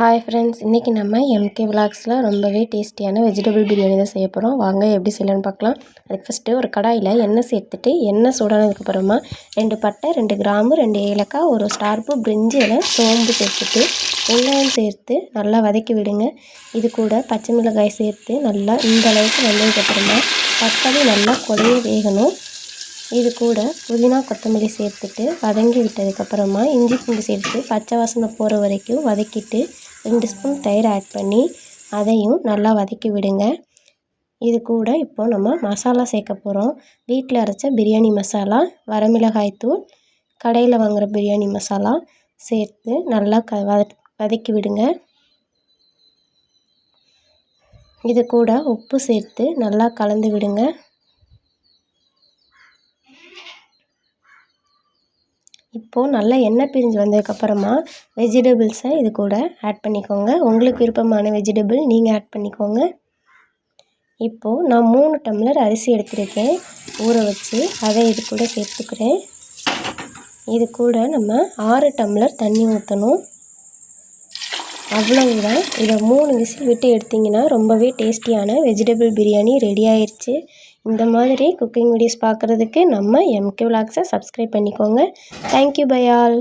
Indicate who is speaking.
Speaker 1: Hi friends, இன்றைக்கி நம்ம MK விலாக்ஸில் ரொம்பவே டேஸ்டியான வெஜிடபிள் பிரியாணி தான் செய்ய போகிறோம். வாங்க எப்படி செய்யலான்னு பார்க்கலாம். அதுக்கு ஃபஸ்ட்டு ஒரு கடாயில் எண்ணெய் சேர்த்துட்டு எண்ணெய் சூடானதுக்கப்புறமா 2 பட்டை, 2 கிராம்பு, 2 ஏலக்காய், ஒரு ஸ்டார்ப்பு, பிரிஞ்சி இலை, சோம்பு சேர்த்துட்டு வெங்காயம் சேர்த்து நல்லா வதக்கி விடுங்க. இது கூட பச்சை மிளகாய் சேர்த்து நல்லா இந்த அளவுக்கு வந்ததுக்கப்புறமா தக்காளி நல்லா கொலைய வேகணும். இது கூட புதினா கொத்தமல்லி சேர்த்துட்டு வதங்கி விட்டதுக்கப்புறமா இஞ்சி பூண்டு சேர்த்து பச்சை வாசனை போகிற வரைக்கும் வதக்கிட்டு 2 ஸ்பூன் தயிர் ஆட் பண்ணி அதையும் நல்லா வதக்கி விடுங்க. இது கூட இப்போ நம்ம மசாலா சேர்க்க போகிறோம். வீட்டில் அரைச்ச பிரியாணி மசாலா, வரமிளகாய் தூள், கடையில் வாங்குகிற பிரியாணி மசாலா சேர்த்து நல்லா வதக்கி விடுங்க. இது கூட உப்பு சேர்த்து நல்லா கலந்து விடுங்க. இப்போது நல்லா எண்ணெய் பிரிஞ்சு வந்ததுக்கப்புறமா வெஜிடபிள்ஸை இது கூட ஆட் பண்ணிக்கோங்க. உங்களுக்கு விருப்பமான வெஜிடபிள் நீங்கள் ஆட் பண்ணிக்கோங்க. இப்போது நான் 3 டம்ளர் அரிசி எடுத்துருக்கேன், ஊற வச்சு அதை இது கூட சேர்த்துக்கிறேன். இது கூட நம்ம 6 டம்ளர் தண்ணி ஊற்றணும். அவ்வளவுதான். இதை 3 விசில் விட்டு எடுத்திங்கன்னா ரொம்பவே டேஸ்டியான வெஜிடபிள் பிரியாணி ரெடி ஆயிடுச்சு. இந்த மாதிரி குக்கிங் வீடியோஸ் பார்க்குறதுக்கு நம்ம எம்கே விலாக்ஸை சப்ஸ்கிரைப் பண்ணிக்கோங்க. Thank you bye all.